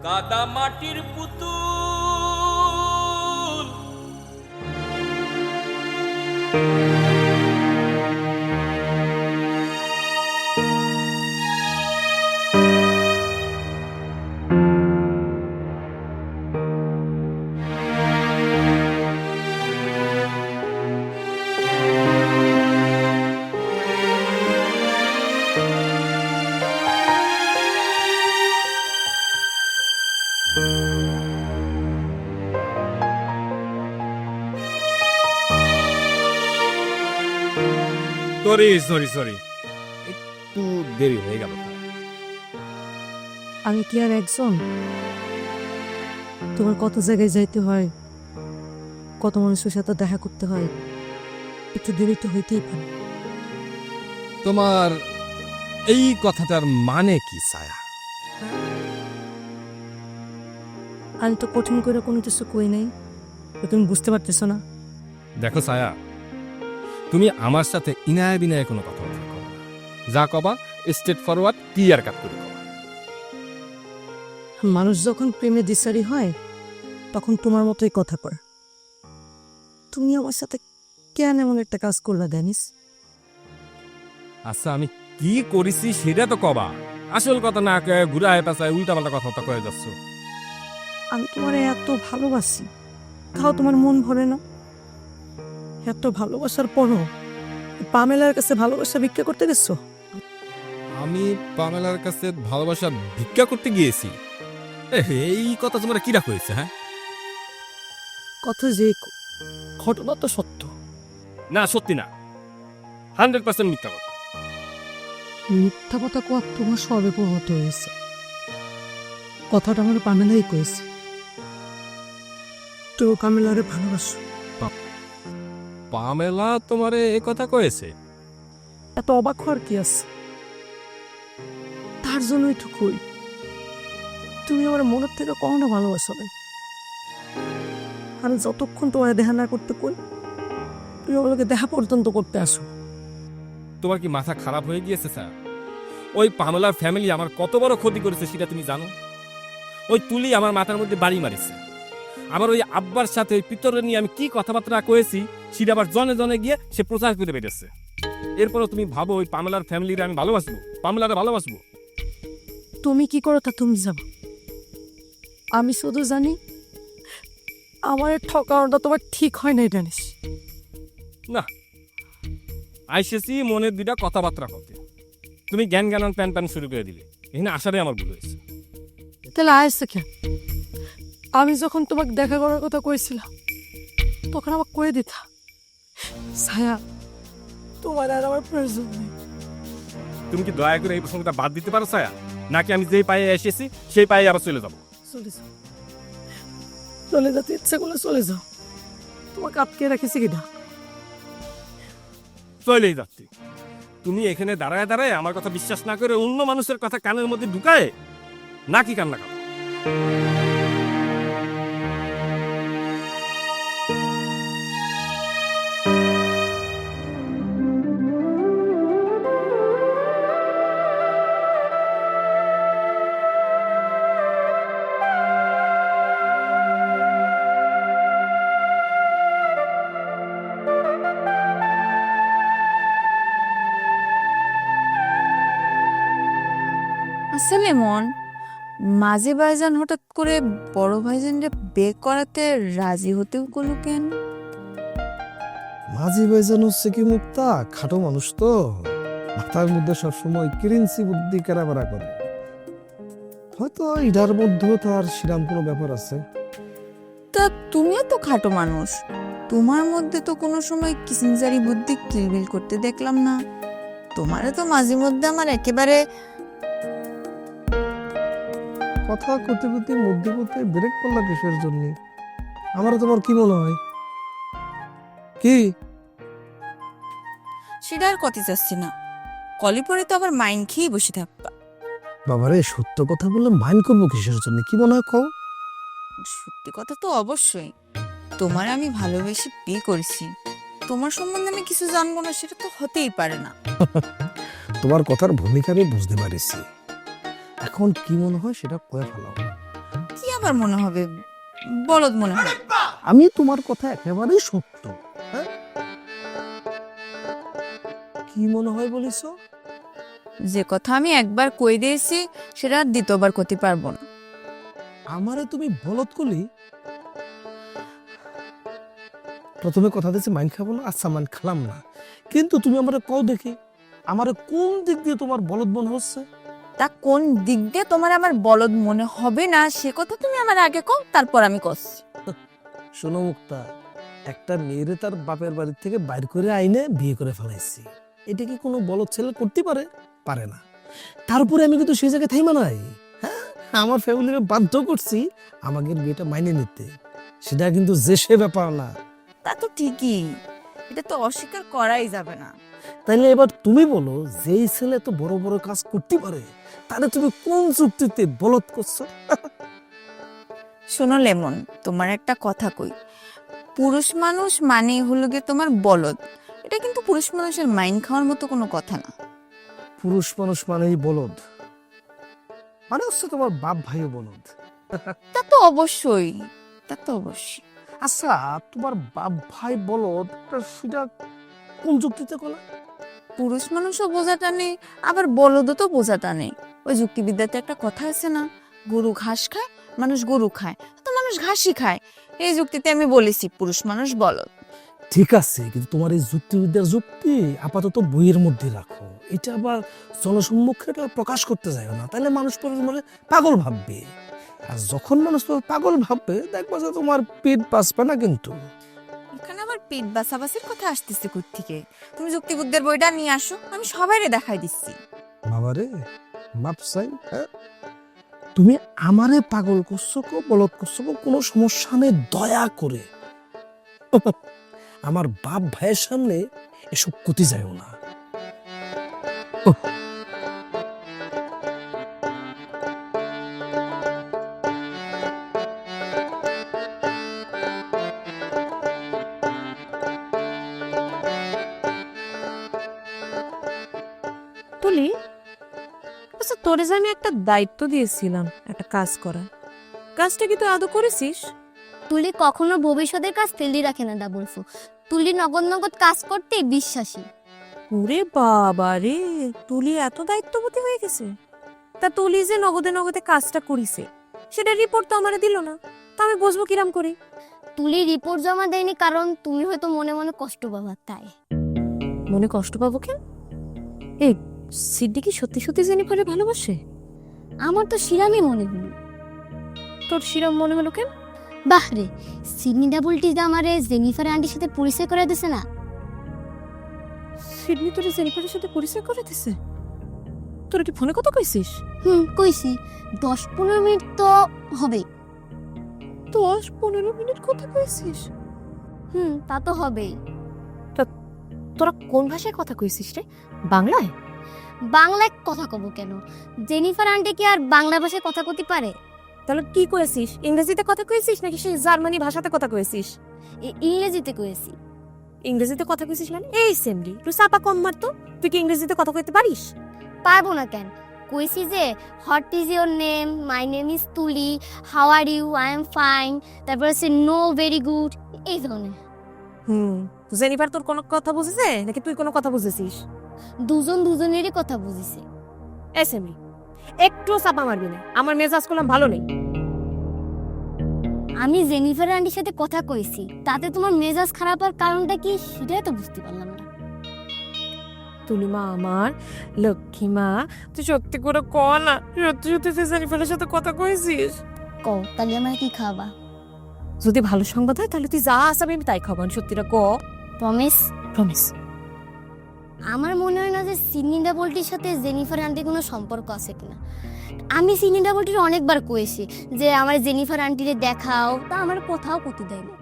কাদা মাটির পুতুল। সরি সরি সরি, একটু দেরি হয়ে গেল। আমি কি আর একজন? তোমার কত জায়গায় যাইতে হয়, কত মানুষের সাথে দেখা করতে হয়, একটু দেরি তো হইতেই পারে। তোমার এই কথাটার মানে কি ছায়া? আমি তো কঠিন করে কোনো কিছু কই নাই, তো তুমি বুঝতে পারতেছো না? দেখো ছায়া, তুমি আমার সাথে ইনায় বিনায় কোনো কথা বলতে করো না। যা কবা স্ট্রেট ফরওয়ার্ড ক্লিয়ার কাট করে কবা। মানুষ যখন প্রেমে দিশারি হয় তখন তোমার মতোই কথা কয়। তুমি আমার সাথে কেন এমন একটা কাজ করলা ড্যানিস? আচ্ছা, আমি কি করেছি সেটা তো কবা। আসল কথা না কয়ে ঘুরায় পেঁচায় উল্টা পাল্টা কথা কয়ে যাচ্ছ। আমি তোমার এত ভালোবাসি, তাও তোমার মন ভরে না? এত ভালোবাসার পরও পামেলার কাছে ভালোবাসা ভিক্ষা করতে গেছো? আমি পামেলার কাছে ভালোবাসা ভিক্ষা করতে গিয়েছি? এই কথা তোমরা কিরা হয়েছে? হ্যাঁ, কথা যে ঘটনা তো সত্য। না সত্যি না, 100% মিথ্যা কথা। মিথ্যা কথা কোয়া তোমার সবে পরিণত হয়েছে। কথাটা আমার পামেলাই কয়েছে। তো পামেলারে ভালোবাসো। পামেলা তোমারে এ কথা কয়েছে? এত অবাক হওয়ার কি আছে? তার জন্যই তো কই, তুমি আমার মনের থেকে কখনো ভালোবাসো না। আমি যতক্ষণ তোমার দেখা না করতে কই, তুমি আমাকে দেখা পর্যন্ত করতে আসো। তোমার কি মাথা খারাপ হয়ে গিয়েছে স্যার? ওই পামেলার ফ্যামিলি আমার কত বড় ক্ষতি করেছে সেটা তুমি জানো? ওই তুলি আমার মাথার মধ্যে বাড়ি মারিছে। আমার ওই আব্বার সাথে ওই পিতরে নিয়ে আমি কি কথাবার্তা কয়েছি সেটা আবার জনে জনে গিয়ে সে প্রচার করে বেড়েছে। এরপরও তুমি ভাবো ওই পামেলার ফ্যামিলির আমি ভালোবাসবো? পামেলারে ভালোবাসবো? তুমি কি করো তা তুমি যাবো। আমি শুধু জানি আমার ঠকানোটা তোমার ঠিক হয় না, জানিস? না, আইসেছি মনের দুইটা কথাবার্তা করতে, তুমি জ্ঞান জ্ঞান প্যান প্যান শুরু করে দিলে। এখানে আসারই আমার ভুল হয়েছে। তাহলে আসছে কেন? আমি যখন তোমাকে দেখা করার কথা কইছিলাম তখন আমাকে কয়ে দিতা, ছায়া তোমার আর আমার প্রয়োজন নেই। তুমি কি দয়া করে এই প্রসঙ্গটা বাদ দিতে পারো ছায়া? নাকি আমি যেই পায়ে এসেছি সেই পায়ে আবার চলে যাবো? চলে যাও, চলে যেতে ইচ্ছা করলে চলে যাও। তোমাকে আটকে রাখিছি কিনা? চলেই যাচ্ছি। তুমি এখানে দাঁড়ায় দাঁড়ায় আমার কথা বিশ্বাস না করে অন্য মানুষের কথা কানের মধ্যে ঢুকায় নাকি কান্না করো? আসলে মন, মাঝি ভাইজান হঠাৎ করে বড় ভাইজানরে বিয়ে করাতে রাজি হতেও গেল কেন? মাঝি ভাইজান হচ্ছে কি মুক্তা, খাটো মানুষ তো, মাথার মধ্যে সবসময় কিরিঞ্চি বুদ্ধি কেনাবেড়া করে। হয়তো এটার মধ্যেও তার সেরাম কোনো ব্যাপার আছে। তা তুমিও তো খাটো মানুষ, তোমার মধ্যে তো কোনো সময় কিসিনজারি বুদ্ধি কিলবিল করতে দেখলাম না। তোমারে তো মাঝে মধ্যে আমার একেবারে কথা করতে করতে মধ্যপথে ব্রেক পড়লা কিসের জন্য? আমার তোমার কি মনে হয়? কি সেটা আর কথা চাচ্ছি না। কলি পরে তো আবার মাইন্ড খেয়ে বসে থাকবা। বাবারে, সত্য কথা বললে মাইন্ড করবো কিসের জন্য? কি মনে হয় কও? সত্যি কথা তো অবশ্যই, তোমার আমি ভালোবেসে বিয়ে করেছি, তোমার সম্বন্ধে আমি কিছু জানবো না সেটা তো হতেই পারে না। তোমার কথার ভূমিকা আমি বুঝতে পারিছি। এখন কি মনে হয় সেটা কয়ে ফেলাও। আবার মনে হবে বলদ মনে হবে? আমি তোমার কথা একেবারেই সত্য। হ্যাঁ, কি মনে হয় বলিস? যে কথা আমি একবার কই দিয়েছি সেটা আর দ্বিতীয়বার করতে পারবো না। আমারে তুমি বলদ করলি? প্রথমে কথা দিয়েছি মাইন খাবো না, আচ্ছা মাইন খেলাম না, কিন্তু তুমি আমারে কও দেখি আমারে কোন দিক দিয়ে তোমার বলদ মনে হচ্ছে? তা কোন দিক দিয়ে তোমার আমার বলদ মনে হবে না সে কথা তুমি আমার আগে কও, তারপর আমি কষছি। শোনো মুক্তা, একটা মেয়েরে তার বাপের বাড়ি থেকে বাইর করে আইনে বিয়ে করে ফেলাইছি, এটা কি কোনো বলদ ছেলে করতে পারে? পারে না। তারপরে আমি কিন্তু সেই জায়গায় থাইমা নাই। হ্যাঁ, আমার ফ্যামিলিকে বাধ্য করছি আমাদের বিয়েটা মাইনে নিতে, সেটা কিন্তু যে সে ব্যাপার না। তা তো ঠিকই, এটা তো অস্বীকার করাই যাবে না। তাইলে এবার তুমি বলো, যেই ছেলে তো বড় বড় কাজ করতে পারে তাহলে তুমি কোন যুক্তিতে বলদ করছো? শোনো লেমন, তোমার একটা কথা কই, পুরুষ মানুষ মানে হলো গিয়ে তোমার বলদ, এটা কিন্তু পুরুষ মানুষের মাইন খাওয়ার মতো কোনো কথা না। পুরুষ মানুষ মানেই বলদ, মানে হচ্ছে তোমার বাপ ভাইও বলদ। তা তো অবশ্যই, তা তো অবশ্যই। আচ্ছা, তোমার বাপ ভাই বলদ, সেটা কোন যুক্তিতে কলা? পুরুষ মানুষও বোঝা টানে, আবার বলদও তো বোঝা টানে। ওই যুক্তিবিদ্যাতে একটা কথা আছে না, গরু ঘাস খায়, মানুষ গরু খায়, তো মানুষ ঘাসই খায়। এই যুক্তিতে আমি বলেছি পুরুষ মানুষ বলদ। ঠিক আছে, কিন্তু তোমার এই যুক্তিবিদ্যার যুক্তি আপাতত বইয়ের মধ্যে রাখো, এটা আবার জনসম্মুখে এটা প্রকাশ করতে যায় না, তাহলে মানুষ পরে মানে পাগল ভাববে। আর যখন মানুষ তোমার পাগল ভাববে, দেখবা যে তোমার পেট বাঁচবে না। কিন্তু এখানে আবার পেট বাসাবাসির কথা আসতেছে কোত্থেকে? তুমি যুক্তিবিদ্যার বইটা নিয়ে আসো, আমি সবাইরে দেখাই দিচ্ছি। বাবারে মাপসাই, হ্যাঁ, তুমি আমারে পাগল করছো কো, বলদ করছো কো, কোনো সমস্যা নেই, দয়া করে আমার বাপ ভাইয়ের সামনে এসব কুতি যায়ও না। তুলি, আচ্ছা তোরে যে আমি একটা দায়িত্ব দিয়েছিলাম একটা কাজ করা, কাজটা কি তুই আদৌ করেছিস? তুলি কখনো ভবিষ্যতের কাজ ফেলি রাখে না ডাবলফু। তুলি নগদ নগদ কাজ করতে বিশ্বাসী। ওরে বাবা রে, তুলি এত দায়িত্ববতী হয়ে গেছে। তা তুলি যে নগদে নগদে কাজটা করিছে সেটা রিপোর্ট তো আমারে দিল না, তা আমি বুঝবো কিরাম করি? তুলি রিপোর্ট জমা দেয়নি কারণ তুমি হয়তো মনে মনে কষ্ট পাবা তাই। মনে কষ্ট পাবো কেন? এই সিদ্দি কি সত্যি সত্যি জেনিফারে ভালোবাসে? আমার তো শিরামই মনে হলো। তোর শিরাম মনে হলো কেন? বাহ রে, সিডনি ডাবলটি আমারে জেনিফার আন্টির সাথে পরিচয় করে দিছে না। সিডনি তোর জেনিফারের সাথে পরিচয় করে দিছে? তোরা কি ফোনে কথা কইছিস? কইছি 10-15 মিনিট তো হবে। 10-15 মিনিট কথা কইছিস? তা তো হবেই। তোরা কোন ভাষায় কথা কইছিস রে? বাংলায়? বাংলায় কথা কব কেন? জেনিফার আন্টি কি আর বাংলা ভাষায় কথা কইতে পারে? তাহলে কি কইছিস? ইংরেজিতে কথা কইছিস নাকি সেই জার্মানি ভাষাতে কথা কইছিস? ইংরেজিতে কইছি। ইংরেজিতে কথা কইছিস মানে? এই সেমরি তুই চাপা কম মারতো, তুই কি ইংরেজিতে কথা কইতে পারিস? পারবো না কেন? কইছি যে what is your name, my name is Tuli, how are you, I am fine, তারপর আছে নো ভেরি গুড, এই ধরনের। জেনিফার তোর কোনো কথা বুঝেছে নাকি তুই কোনো কথা বুঝেছিস? দুজন দুজনেরই কথা বুঝিছে। এই সেমরি একটু চাপা মারবি না, আমার মেজাজ করলাম ভালো নেই। আমি জেনিফার আন্টির সাথে কথা কইছি, তাতে তোমার মেজাজ খারাপ হওয়ার কারণটা কি সেটাই তো বুঝতে পারলাম না। তুলিমা আমার লক্ষ্মী মা, তুই সত্যি করে ক না, সত্যি সত্যি তুই জেনিফারের সাথে কথা কইছিস? কও তাহলে আমার কি খাবা? যদি ভালো সংবাদ হয় তাহলে তুই যা আসাবি আমি তাই খাবো, সত্যিটা ক। প্রমিস? প্রমিস। আমার মনে হয় না যে সিডনি ডাবলটির সাথে জেনিফার আন্টির কোনো সম্পর্ক আছে কিনা। আমি সিডনি ডাবলটির অনেকবার কইছি যে আমার জেনিফার আন্টিরে দেখাও, তা আমার কোথাও করতে দেয় না।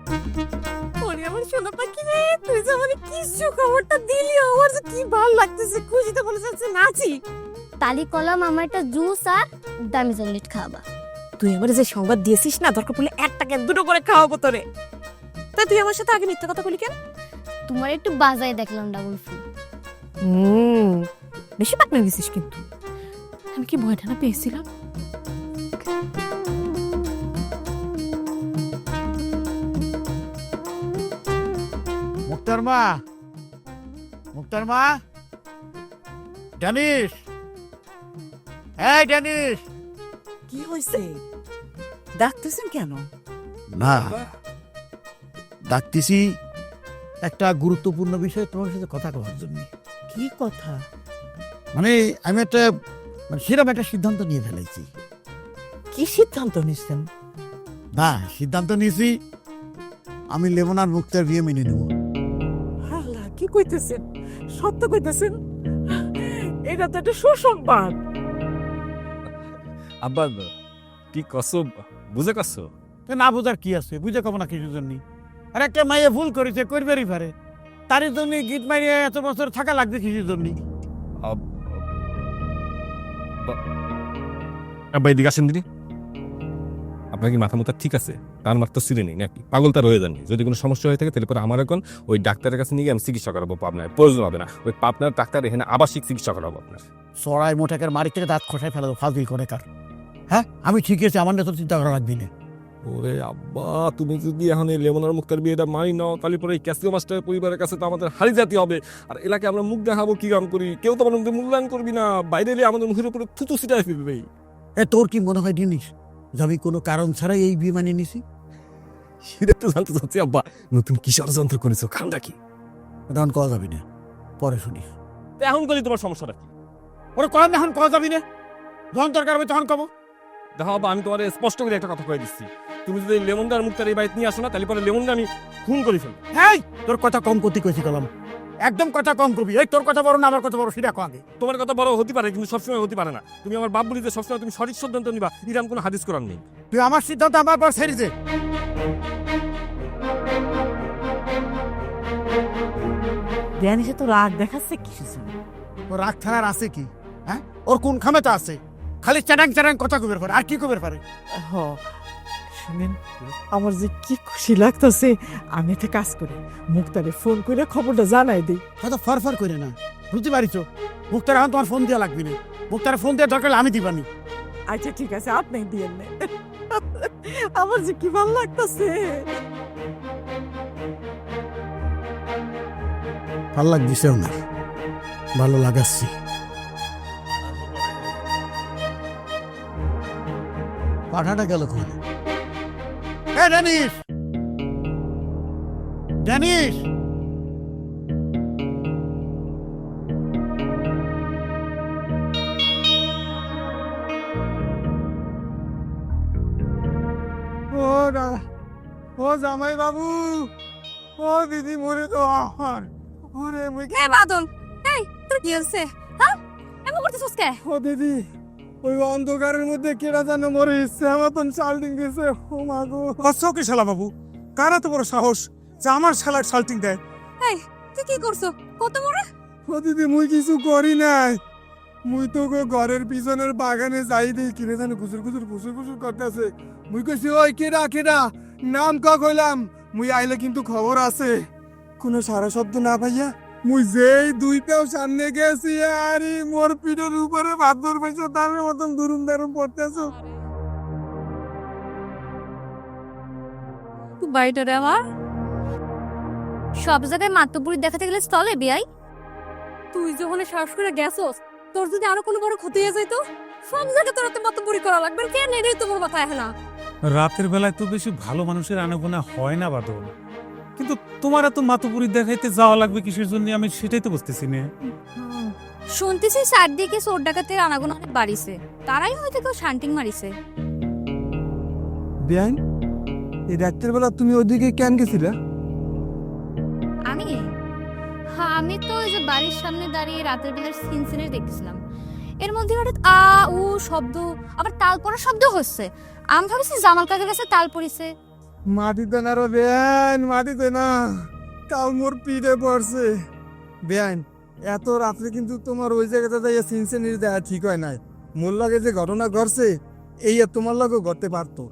ওরে আমার সোনা পাখি রে, তুই যে আমাকে কি সুখবরটা দিলি, আমার যে কি ভালো লাগতেছে, খুশিতে বলে যাচ্ছে নাচি। তালি কলাম আমার একটা জুস আর দামি চকলেট খাওয়াবা। তুই আমার যে সংবাদ দিয়েছিস না, দরকার পড়লে একটা কেন দুটো করে খাওয়াবো তোরে। তা তুই আমার সাথে আগে মিথ্যা কথা বলি কেন? তোমার একটু বাজায় দেখলাম ডাবল ফুল। বেশি পাকনা গেছিস কিন্তু। আমি কি ভয়টা না পেয়েছিলাম? মুক্তার মা, মুক্তার মা, ড্যানিশ, এই ড্যানিশ। কি হয়েছে ডাকতেছেন কেন? না, ডাকতেছি একটা গুরুত্বপূর্ণ বিষয়ে তোমার সাথে কথা বলার জন্য। কি কথা? মানে আমি একটা সেরকম একটা সিদ্ধান্ত নিয়ে ফেলেছি। কি সিদ্ধান্ত নিচ্ছেন? না, সিদ্ধান্ত নিয়েছি আমি লেমন আর মুক্তার বিয়ে মেনে নেব। আল্লাহ, কি কইতেছেন? সত্য কইতেছেন? এটা তো একটা সুসংবাদ। আব্বা কি কসো বুঝে কসো? তো না বোঝার কি আছে, বুঝে কব না কিছুর জন্য। আর একটা মাইয়ে ভুল করেছে, করবেরই পারে, তার জন্য গিট মারিয়ে এত বছর থাকা লাগবে কিছুর জন্য। আব্বা এদিকে আসেন দিদি। আপনার কি মাথা মুথা ঠিক আছে? তার মার তো সিরে নেই নাকি? পাগল তার হয়ে যাননি। যদি কোনো সমস্যা হয়ে থাকে তাহলে পরে আমার এখন ওই ডাক্তারের কাছে নিয়ে আমি চিকিৎসা করাবো। পাবনায় প্রয়োজন হবে না, ওই পাবনার ডাক্তার এখানে আবাসিক চিকিৎসা করাবো আপনার। সরাই মোটাকের মারি থেকে দাঁত খসায় ফেলা ফাজিল করে কার। হ্যাঁ, আমি ঠিক আছে, আমার তো চিন্তা করা লাগবি না। ওরে আব্বা, তুমি যদি এখন এই লেমন আর মুক্তার বিয়েটা মানি নাও তাহলে পরে এই ক্যাসিও মাস্টার পরিবারের কাছে তো আমাদের হারি জাতি হবে। আর এলাকায় আমরা মুখ দেখাবো কি কাম করি? কেউ তো আমাদের মূল্যায়ন করবি না, বাইরে এলে আমাদের মুখের উপরে থুতু ছিটাই ফেলবে। এ তোর কি মনে হয় জিনিস যে আমি কোনো কারণ ছাড়াই এই বিয়ে মানিয়ে নিছি? সেটা তো জানতে চাচ্ছি আব্বা, নতুন কি ষড়যন্ত্র করেছো? কামটা কি? তখন কওয়া যাবি না, পরে শুনিস। এখন করি তোমার সমস্যাটা কি? ওরা কন এখন কওয়া যাবি না, যখন দরকার হবে তখন কব। দেখো আব্বা, আমি তোমার স্পষ্ট করে একটা কথা কয়ে দিচ্ছি, তুমি যদি লেমনটা আর মুক্তার এই বাড়িতে নিয়ে আসো না তাহলে পরে লেমনটা আমি খুন করে ফেলবো। এই তোর কথা কম করতে কইছি কলাম, একদম কথা কম করবি। এই তোর কথা বড় না আমার কথা বড়, সেটা কো আগে। তোমার কথা বড় হতে পারে কিন্তু সবসময় হতে পারে না। তুমি আমার বাপ বলিতে সবসময় তুমি সঠিক সিদ্ধান্ত নিবা, এরকম কোনো হাদিস কোরআন নেই। তুই আমার সিদ্ধান্ত আমার পর ছেড়ে দে। ড্যানিশে তো রাগ দেখাচ্ছে কিসের জন্য? ও রাগ ছাড়ার আছে কি? হ্যাঁ, ওর কোন খামেটা আছে? খালি চ্যাটাং চ্যাটাং কথা কবের পারে, আর কি কবের পারে? হ, শুনেন, আমার যে কি খুশি লাগতেছে। আমি একটা কাজ করি, মুক্তারে ফোন করে খবরটা জানাই দিই। হয়তো ফরফর করে না, বুঝতে পারিছো? মুক্তার এখন তোমার ফোন দেওয়া লাগবে না, মুক্তার ফোন দেওয়ার দরকার হলে আমি দিবানি। আচ্ছা ঠিক আছে, আপনি দিয়েন না। আমার যে কি ভালো লাগতেছে। ভালো লাগছে না, ভালো লাগাচ্ছি। পাঠাটা গেল কোনে? এ ড্যানিশ, ড্যানিশ, ও ও জামাই বাবু, ও দিদি মরে তো আমার। ওরে মুই এ বাদল, এই তোর কি হচ্ছে? হ্যাঁ, এমন করতেছস কে? ও দিদি, ওই অন্ধকারের মধ্যে কেডা যেন মরে ইচ্ছে মতন শাল্টিং দিছে। ও মা গো, কি শালা বাবু, কারা তো বড় সাহস যে আমার শালার শাল্টিং দেয়? এই তুই কি করছো? কত মরে? ও দিদি, মুই কিছু করি নাই, মুই তো ঘরের পিছনের বাগানে যাই দিই কিনে জানো গুজুর গুজুর গুজুর গুজুর করতেছে। মুই কইছি ওই কেডা কেডা, নাম ক কইলাম, মুই আইলে কিন্তু খবর আছে। কোনো সারা শব্দ না পাইয়া মুই যেই দুই পাও সামনে গেছি, আরে মোর পিঠের উপরে ভাদর পয়সা দামের মতন দুরুম দারুম পড়তেছ। তুই বাড়িটা রে আমার সব জায়গায় মাতব্বরি দেখাতে গেলে চলে বিয়াই? তুই যখন সাহস করে গেছস, তোর যদি আরো কোনো বড় ক্ষতি হয়ে যাইতো, সব জায়গায় তোর হাতে মাতব্বরি করা লাগবে। কেন এটাই তোমার মাথায় আসে না? রাতের বেলায় তো বেশি ভালো মানুষের আনাগোনা হয় না বাদল, কিন্তু তোমার এত মাতুপুরি দেখাইতে যাওয়া লাগবে কিসের জন্য আমি সেটাই তো বুঝতেছি না। শুনতেছি চারদিকে চোর ডাকাতের আনাগোনা অনেক বাড়িছে, তারাই হয়তো কেউ শান্টিং মারিছে। বেআইন, এই রাতের বেলা তুমি ওইদিকে কেন গেছিলা? আমি হ্যাঁ, আমি তো ওই যে বাড়ির সামনে দাঁড়িয়ে রাতের বেলার সিনসিনারি দেখতেছিলাম। এর মধ্যে হঠাৎ আ উ শব্দ, আবার তাল পড়ার শব্দ হচ্ছে। আমি ভাবছি জামাল কাকের কাছে তাল পড়িছে। মাটিতে না রে বেআইন, মাটিতে না, তাও মোর পিঠে পড়ছে। বেআইন, এত রাত্রে কিন্তু তোমার ওই জায়গাতে যাইয়া সিনসিনারি দেওয়া ঠিক হয় নাই। মোর লাগে যে ঘটনা ঘটছে, এই আর তোমার লাগেও ঘটতে পারতো।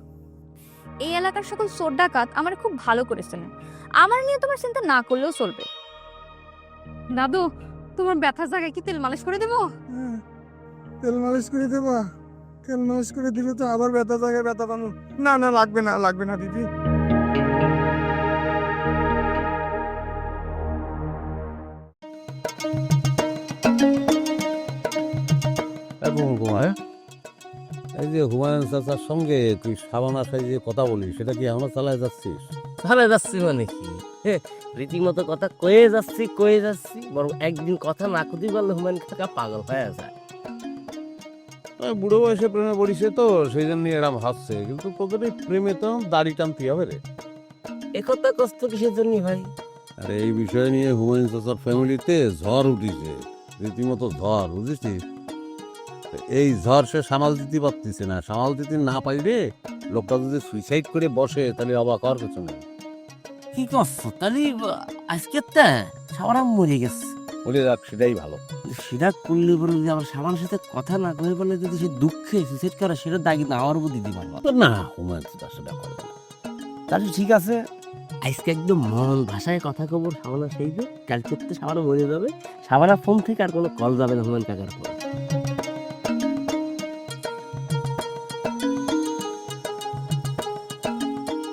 এই এলাকার সকল চোর ডাকাত আমার খুব ভালো করেছে না, আমার নিয়ে তোমার চিন্তা না করলেও চলবে। দাদু, তোমার ব্যথার জায়গায় কি তেল মালিশ করে দেবো? তেল মালিশ করে দেবা? তেল মালিশ করে দিলে তো আবার ব্যথা জায়গায় ব্যথা পাবো। না না, লাগবে না, লাগবে না দিদি। কখন ঘুমায়? এই যে হুমায়ুন চাচার সঙ্গে তুই সাবানা সাইজে কথা বলিস, সেটা কি এখনো চালায় যাচ্ছিস? ভালো যাচ্ছি মানে কি, রীতিমতো কথা কয়ে যাচ্ছি বরং একদিন কথা না কতেই পারলে হুমায়ুন কাকা পাগল হয়ে যায়। বুড়ো বয়সে প্রেমে পড়িছে তো সেই জন্য এরম হাসছে, কিন্তু তোদের এই প্রেমে তো দাড়ি টানতে হবে রে। একথা কষ্ট কিসের জন্য ভাই? আর এই বিষয় নিয়ে হুমায়ুন চাচার ফ্যামিলিতে ঝড় উঠিছে, রীতিমতো ঝড়, বুঝেছিস? তো এই ঝড় সে সামাল দিতে পারতেছে না, সামাল দিতে না পাইলে লোকটা যদি সুইসাইড করে বসে তাহলে অবাক হওয়ার কিছু নেই। কি করছো তাহলে? আজকে তা সাবারাম মরে গেছে, বলে রাখ, সেটাই ভালো। সেটা করলে পরে যদি আমার সাবানের সাথে কথা না কয়ে বলে যদি সে দুঃখে সুইসাইড করে, সেটা দায় কিন্তু আমার উপর দিতে পারবো তো না, হুমায়ুন চাচা সেটা করবে না। তাহলে ঠিক আছে, আজকে একদম মন ভাষায় কথা কব সাবানা সেই যে কালকে তো সাবানা মরে যাবে, সাবানা ফোন থেকে আর কোনো কল যাবে না হুমায়ুন কাকার ফোন।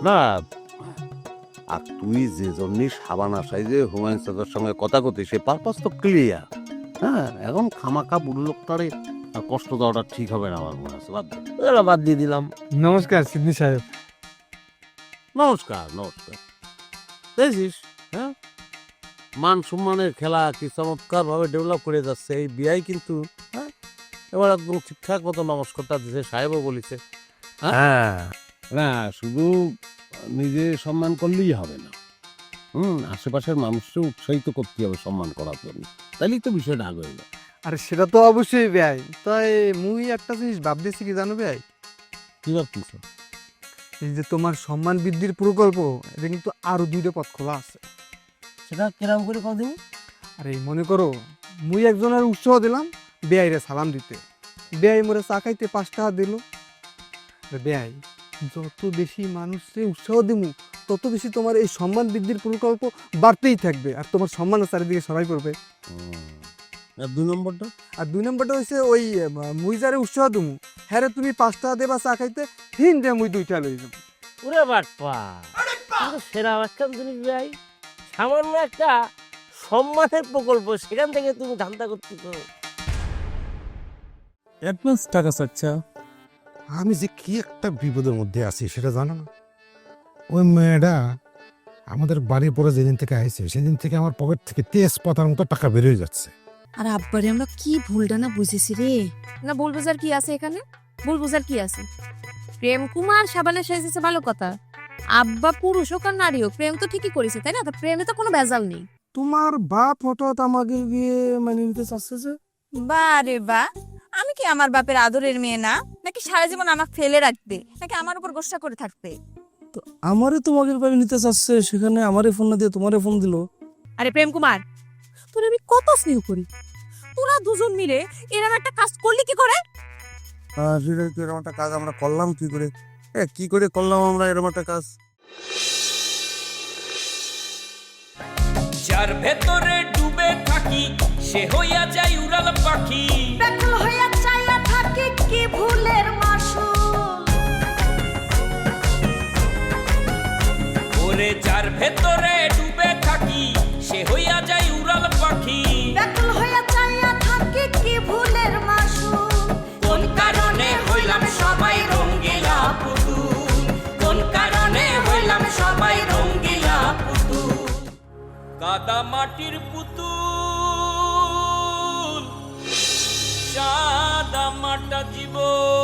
না, আর তুই যে জন্যই সাবানা সাইজে হুমায়ুন চাচার সঙ্গে কথা কতি, সে পারপাস তো ক্লিয়ার। হ্যাঁ, এখন খামাখা বুড়ো লোকটারে আর কষ্ট দেওয়াটা ঠিক হবে না আমার মনে আছে। বাদ দে। ওগুলো বাদ দিয়ে দিলাম। নমস্কার সিদ্দিক সাহেব। নমস্কার নমস্কার। দেখছিস, হ্যাঁ, মান সম্মানের খেলা কি চমৎকার ভাবে ডেভেলপ করে যাচ্ছে এই বিয়াই, কিন্তু হ্যাঁ এবার একদম ঠিকঠাক মতো নমস্কারটা দিছে, সাহেবও বলেছে। হ্যাঁ, না শুধু নিজে সম্মান করলেই হবে না, আশেপাশের মানুষকে উৎসাহিত করতে হবে সম্মান করার জন্য, তাইলেই তো বিষয়টা আগে হইল। আরে সেটা তো অবশ্যই ভাই, তাই মুই একটা জিনিস ভাবতেছি কি জানো ভাই, কি ভাবছিস? এই যে তোমার সম্মান বৃদ্ধির প্রকল্প, এটা কিন্তু আরো 2টা পথ খোলা আছে। সেটা কিরম করে কদিন? আরে মনে করো মুই একজনের উৎসাহ দিলাম বেআইরে সালাম দিতে, বেআই মোরে চা খাইতে 5 টাকা দিল। বেআই, যত বেশি মানুষকে উৎসাহ দিমু তত বেশি তোমার এই সম্মান বৃদ্ধির প্রকল্প বাড়তেই থাকবে, আর তোমার সম্মানের চারিদিকে সবাই করবে। আর 2 নম্বরটা? আর 2 নম্বরটা হচ্ছে ওই মুই যারে উৎসাহ দিমু হ্যাঁ তুমি 5 টাকা দেবা চা খাইতে, হিন দে মুই 2টা লই যাবো। ওরে বাটপা, সেরা একখান জিনিস ভাই, সামান্য একটা সম্মানের প্রকল্প, সেখান থেকে তুমি ধান্দা করতেছো। অ্যাডভান্স টাকা চাচ্ছা? আমি যে কি একটা বিপদের মধ্যে আছি সেটা জানো না? ওই মেয়েটা আমাদের বাড়ির পরে যেদিন থেকে আইছে সেদিন থেকে আমার পকেট থেকে তেজপাতার মতো টাকা বেরিয়ে যাচ্ছে। আর আব্বারে আমরা কি ভুলটা না বুঝেছি রে। না বলবো যার কি আছে এখানে, বলবো যার কি আছে। প্রেম কুমার সাবানের সাইজেছে ভালো কথা, আব্বা পুরুষ হোক আর নারী হোক প্রেম তো ঠিকই করেছে, তাই না? তো প্রেমে তো কোনো ভেজাল নেই। তোমার বাপ হঠাৎ আমাকে গিয়ে মানে নিতে চাচ্ছে যে? বা রে বা, আমি কি আমার বাপের আদরের মেয়ে না? নাকি সারা জীবন আমাকে ফেলে রাখবে, নাকি আমার উপর গোসা করে থাকবে? তো আমারে তোমাকে বাড়ি নিতে চাচ্ছে, সেখানে আমারে ফোন না দিয়ে তোমারে ফোন দিল। আরে প্রেম কুমার, তোর আমি কত স্নেহ করি, তোরা দুজন মিলে এরকম একটা কাজ করলি কি করে? এরকম একটা কাজ আমরা করলাম কি করে? কি করে করলাম আমরা এরকম একটা কাজ? যার ভেতরে ডুবে থাকি সে হইয়া যায় উড়াল পাখি, ব্যাকুল হইয়া চাইয়া থাকি কি ভুলের মাসুল। ওরে যার ভেতরে ডুবে থাকি সে হইয়া যায় উড়াল পাখি, ব্যাকুল হইয়া চাইয়া থাকি কি ভুলের মাসুল। কোন কারণে হইলাম সবাই রঙ্গিলা পুতুল, কোন কারণে হইলাম সবাই রঙ্গিলা পুতুল, কাদা মাটির পুতুল, সাদা মাটা জীবন।